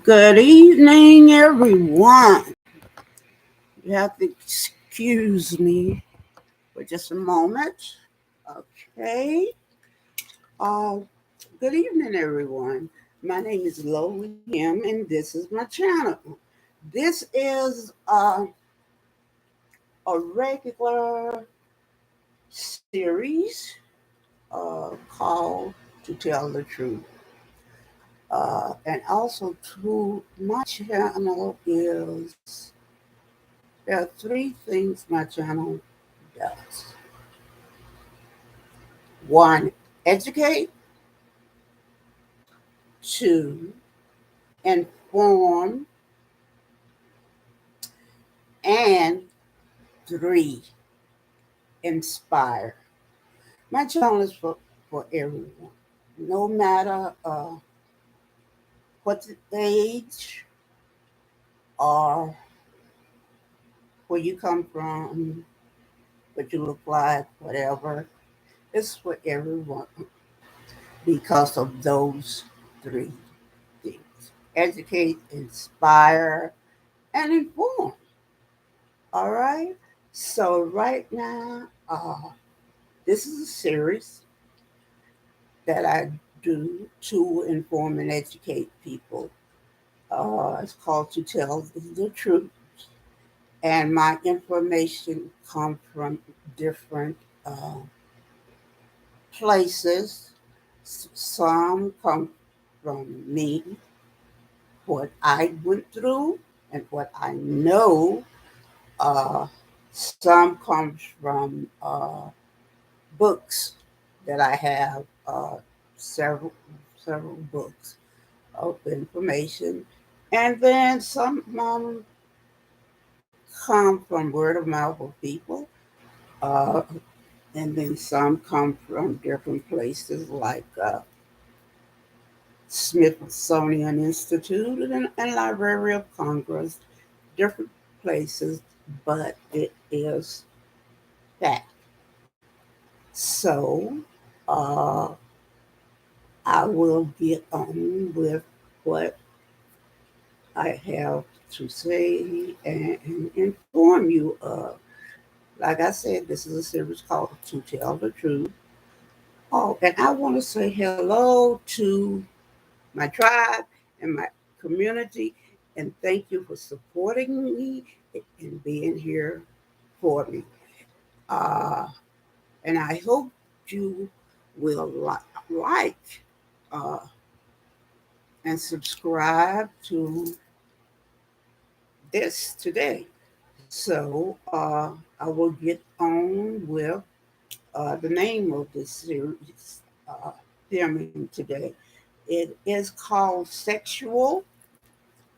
Good evening, everyone. You have to excuse me for just a moment. Okay. Uh, Good evening, everyone. My name is Lowly M, and this is my channel. This is a regular series called To Tell the Truth. And also, to my channel is there are three things my channel does. One, educate. Two, inform. And three, inspire. My channel is for everyone, no matter what the age or where you come from, what you look like, whatever. It's for everyone because of those three things: educate, inspire, and inform. All right. So right now, this is a series that I do to inform and educate people. It's called To Tell the Truth. And my information comes from different places. Some come from me, what I went through, and what I know. Uh, some comes from books that I have, several several books of information, and then some come from word of mouth of people, uh, and then some come from different places like Smithsonian Institute and Library of Congress, different places, but it is that. So uh, I will get on with what I have to say and inform you of. Like I said, this is a series called To Tell the Truth. Oh, and I want to say hello to my tribe and my community, and thank you for supporting me and being here for me. Uh, and I hope you will like uh, and subscribe to this today. So I will get on with the name of this series filming today. It is called Sexual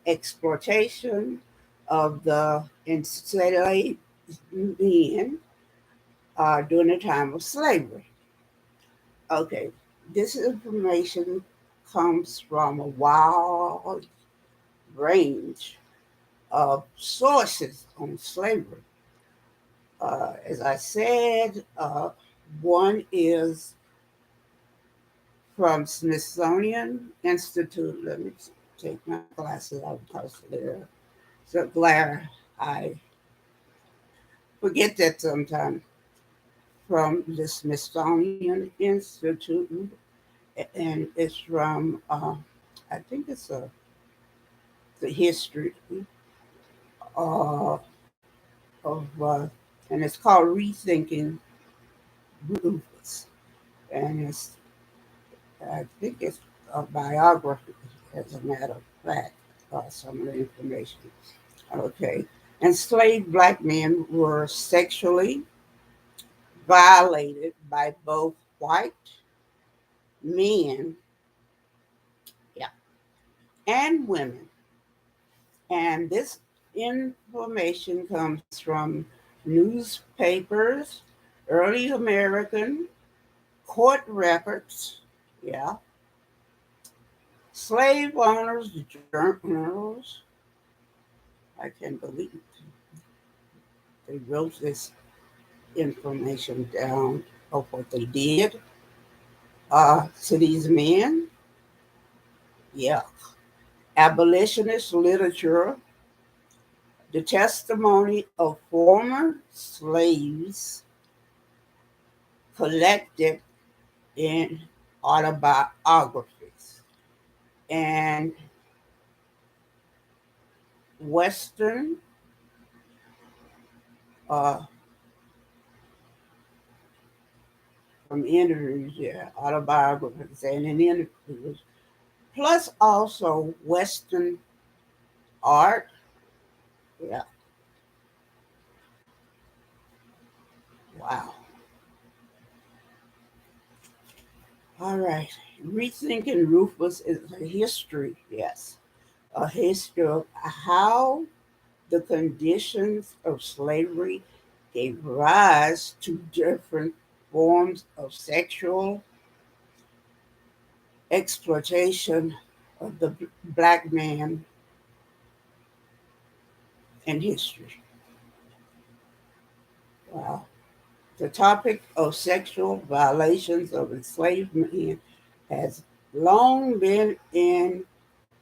Exploitation of the Enslaved Men during the time of slavery. Okay, this information comes from a wide range of sources on slavery. As I said, one is from Smithsonian Institute. Let me take my glasses out because they're so glare. I forget that sometimes. From the Smithsonian Institute, and it's from I think it's the history uh, of and it's called Rethinking Rufus, and it's I think it's a biography, as a matter of fact, some of the information. Okay. Enslaved black men were sexually violated by both white men, yeah, and women. And this information comes from newspapers, early American, court records, yeah, slave owners, journals. I can't believe they wrote this information down of what they did to these men. Yeah. abolitionist literature, the testimony of former slaves collected in autobiographies, and Western uh, from interviews, yeah, autobiographies and in interviews, plus also Western art. Yeah, wow. All right. Rethinking Rufus is a history, yes, a history of how the conditions of slavery gave rise to different forms of sexual exploitation of the black man in history. Wow. The topic of sexual violations of enslaved men has long been in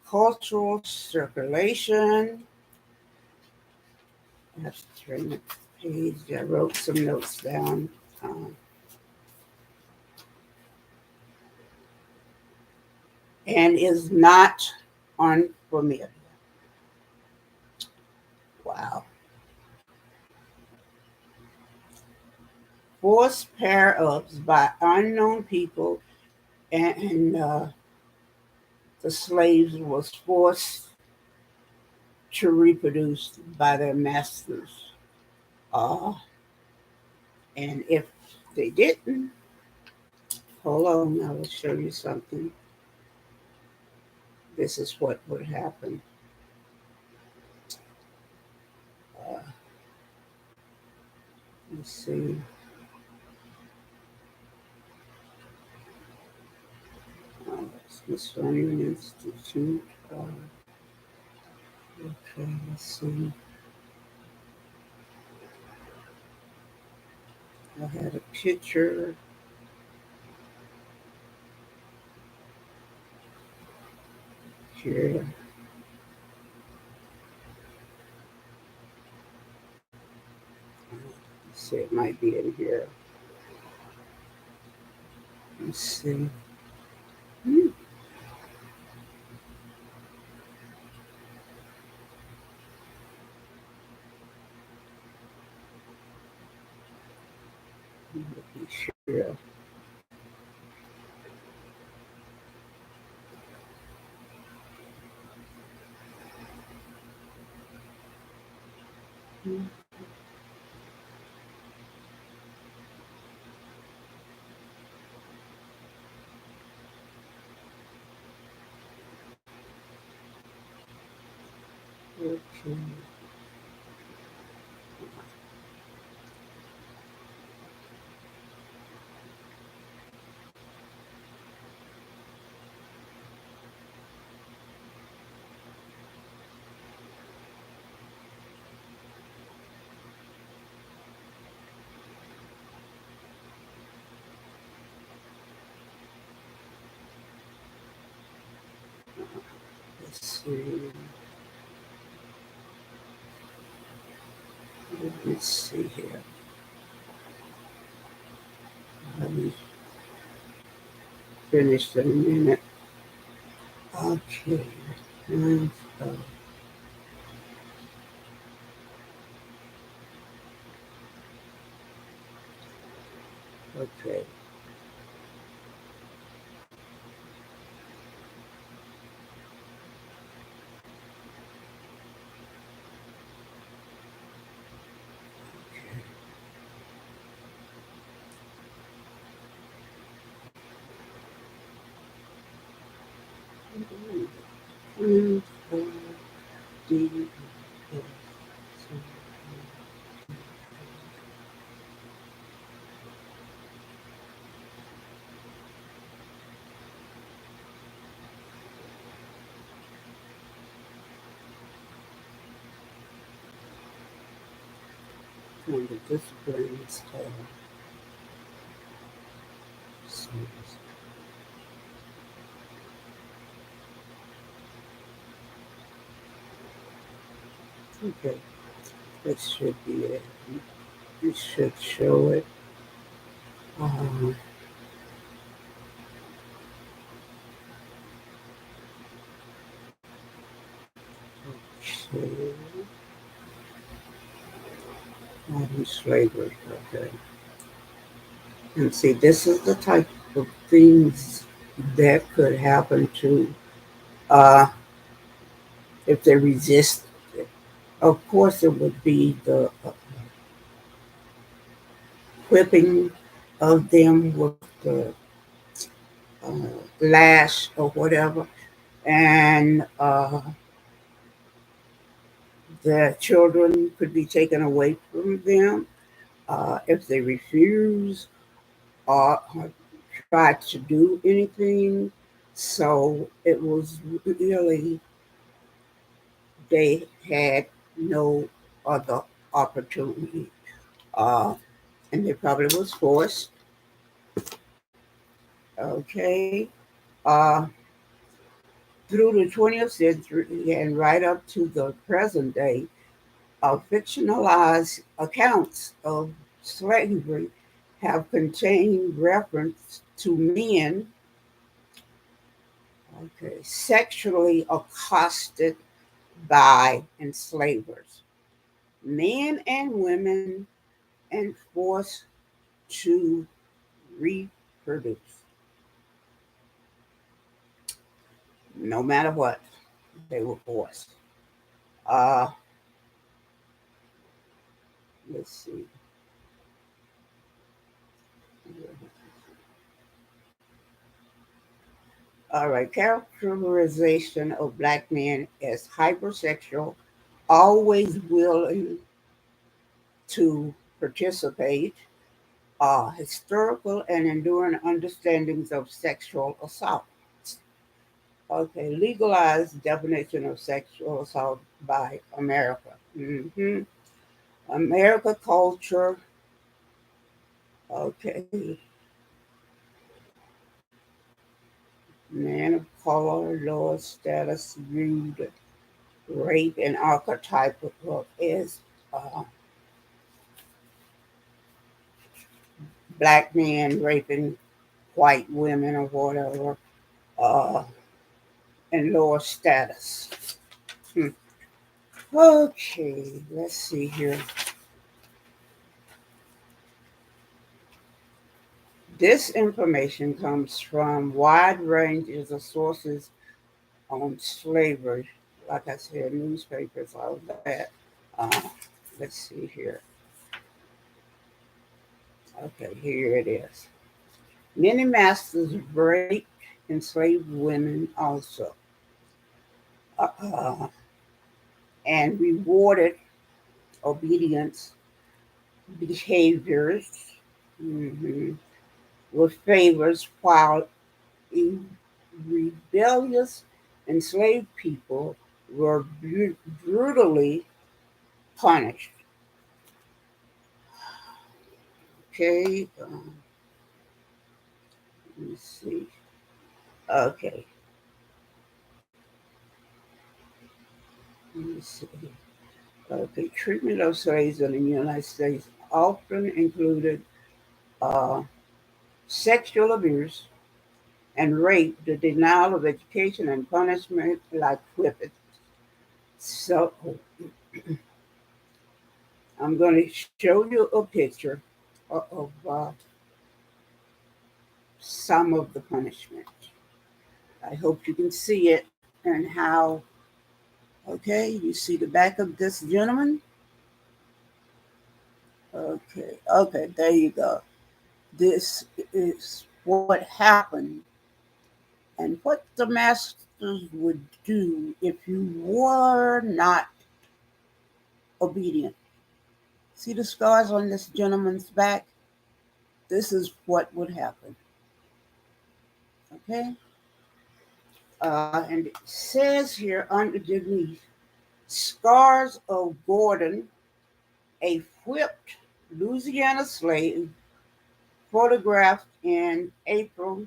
cultural circulation. I have to turn the page. I wrote some notes down. Um, and is not unfamiliar. Wow. Forced pair ups by unknown people, and the slaves was forced to reproduce by their masters. Uh, and if they didn't, hold on, I will show you something. This is what would happen. Uh, let's see. Smithsonian Institute. Okay, let's see. I had a picture here. Let's see, it might be in here. Let's see. Hmm. Let me be sure. Hmm. Okay. Let's see. Let's see here. Let me finish in a minute. Okay. And, okay. And, D, F, C. And the disciplines of C. Okay, that should be it. It should show it. Um, okay. Modern slavery. Okay. And see, this is the type of things that could happen to uh, if they resist it. Of course, it would be the whipping of them with the lash or whatever, and the children could be taken away from them if they refuse or try to do anything. So it was really, they had no other opportunity. Uh, and they probably was forced. Okay. Uh, through the 20th century and right up to the present day, fictionalized accounts of slavery have contained reference to men, okay, sexually accosted by enslavers, men and women, and forced to reproduce, no matter what. They were forced. Uh, let's see. All right, characterization of black men as hypersexual, always willing to participate, historical and enduring understandings of sexual assault. Okay, legalized definition of sexual assault by America. America culture. Okay, man of color, lower status, viewed rape and archetypal as uh, black men raping white women or whatever, uh, and lower status. Hmm. Okay, let's see here. This information comes from wide ranges of sources on slavery. Like I said, newspapers, all that. Uh, let's see here. Okay, here it is. Many masters raped enslaved women also, uh, and rewarded obedience behaviors, mhm, with favors, while rebellious enslaved people were brutally punished. Okay, let me see. Okay, let me see. Okay, treatment of slaves in the United States often included uh, sexual abuse and rape, the denial of education and punishment like whipping. So I'm going to show you a picture of some of the punishment. I hope you can see it and how. Okay, you see the back of this gentleman? Okay, okay, there you go. This is what happened and what the masters would do if you were not obedient. See the scars on this gentleman's back? This is what would happen. Okay? And it says here underneath scars of Gordon, a whipped Louisiana slave, photographed in April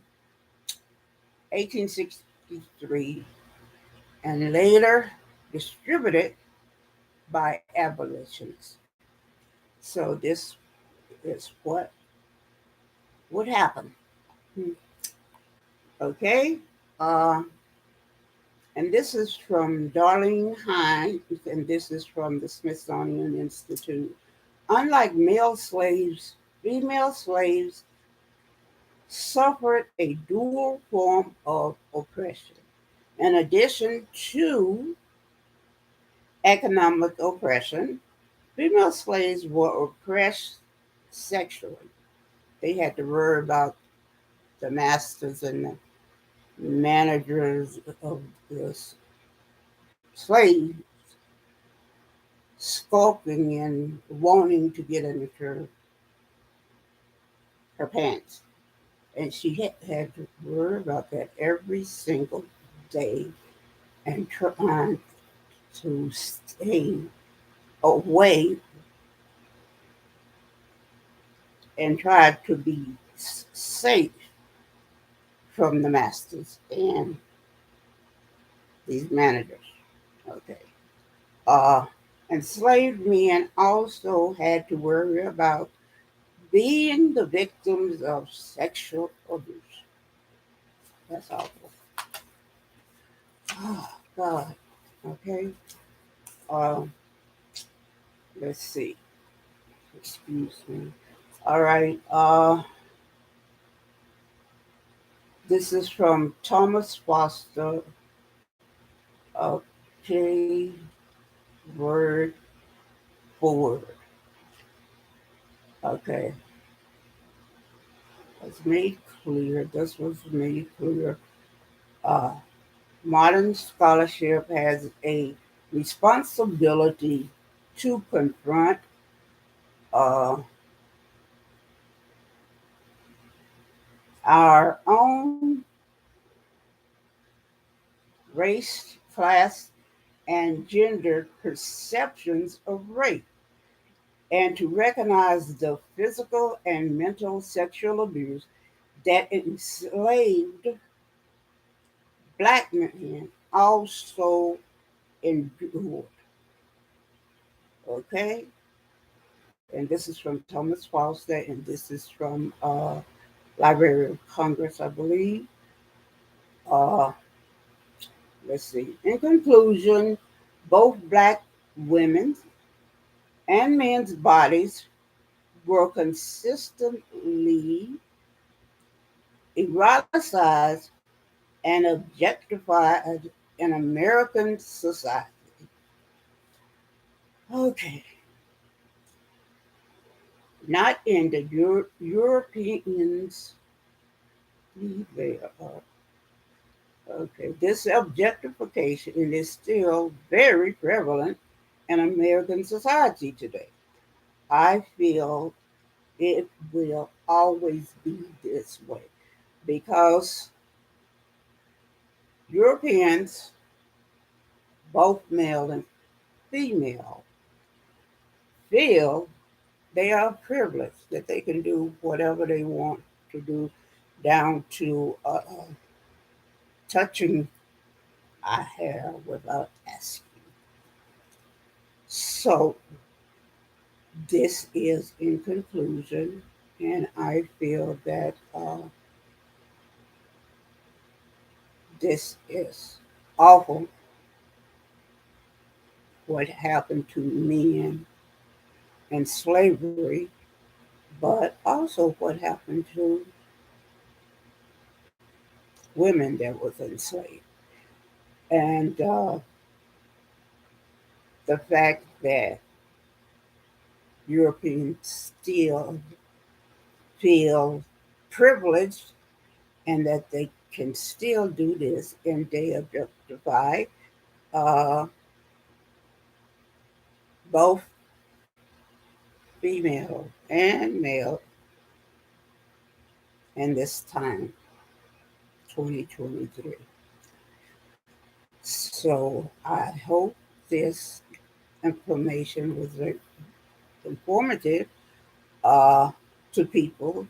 1863 and later distributed by abolitionists. So this is what would happen. Hmm. Okay. Uh, and this is from Darlene Hines, and this is from the Smithsonian Institute. Unlike male slaves, female slaves suffered a dual form of oppression. In addition to economic oppression, female slaves were oppressed sexually. They had to worry about the masters and the managers of the slaves skulking and wanting to get into her pants. And she had to worry about that every single day and trying to stay away and try to be safe from the masters and these managers. Okay. Uh, Enslaved men also had to worry about being the victims of sexual abuse. That's awful. Oh, God. Okay. Uh, let's see. Excuse me. All right. This is from Thomas Foster, Pay Word Forward. Okay. Was made clear. This was made clear. Uh, Modern scholarship has a responsibility to confront uh, our own race, class, and gender perceptions of rape, and to recognize the physical and mental sexual abuse that enslaved black men also endured. Okay? And this is from Thomas Foster, and this is from Library of Congress, I believe. Uh, let's see. In conclusion, both black women's and men's bodies were consistently eroticized and objectified in American society. Okay, not in the Europeans either. Okay, this objectification is still very prevalent in American society today. I feel it will always be this way because Europeans, both male and female, feel they are privileged, that they can do whatever they want to do, down to touching our hair without asking. So, this is in conclusion, and I feel that this is awful what happened to men in slavery, but also what happened to women that was enslaved. And the fact that Europeans still feel privileged and that they can still do this and they objectify uh, both female and male in this time, 2023. So I hope this information was informative uh, to people.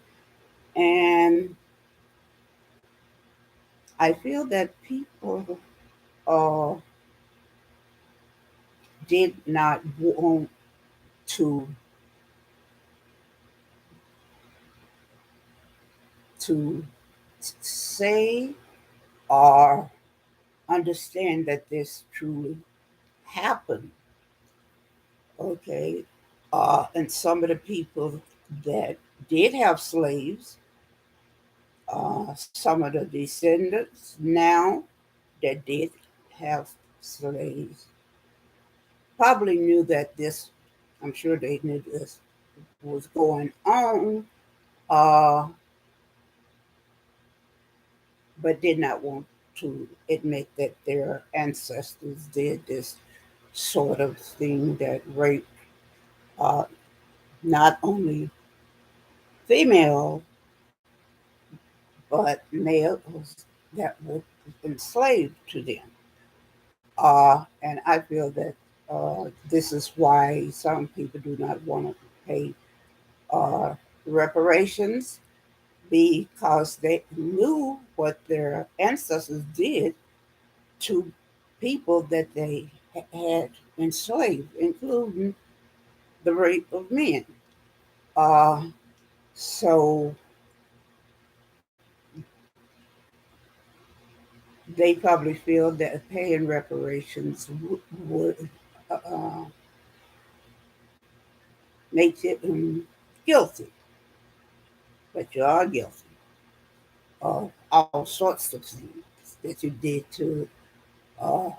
And I feel that people did not want to to say or understand that this truly happened. Okay, and some of the people that did have slaves, some of the descendants now that did have slaves probably knew that this, I'm sure they knew this was going on, uh, but did not want to admit that their ancestors did this sort of thing that raped uh, not only female but males that were enslaved to them. And I feel that this is why some people do not want to pay uh, reparations because they knew what their ancestors did to people that they had enslaved, including the rape of men. Uh, so they probably feel that paying reparations would uh, make them guilty, but you are guilty of all sorts of things that you did to uh,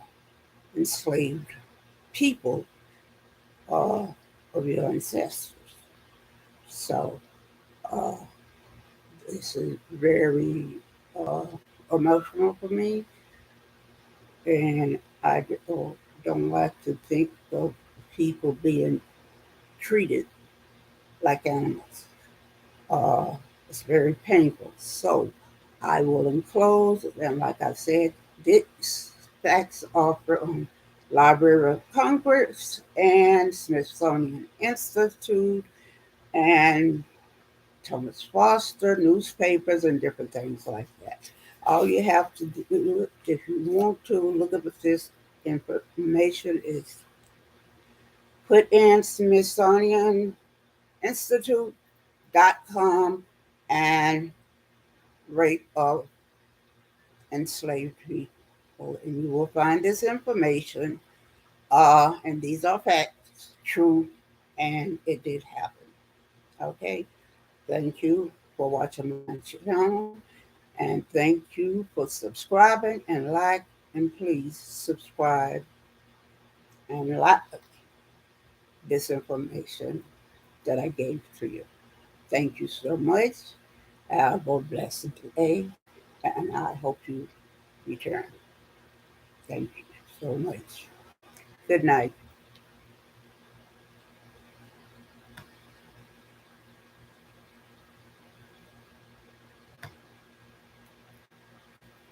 enslaved people uh, of your ancestors. So uh, this is very uh, emotional for me, and I don't like to think of people being treated like animals. Uh, it's very painful. So I will enclose, and like I said, these facts are from Library of Congress and Smithsonian Institute and Thomas Foster, newspapers, and different things like that. All you have to do, if you want to look up at this information, is put in Smithsonian Institute.com and rate of enslaved people. And you will find this information. And these are facts, true, and it did happen. Okay. Thank you for watching my channel. And thank you for subscribing and like. And please subscribe and like this information that I gave to you. Thank you so much. Have a blessed day. And I hope you return. Thank you so much. Good night.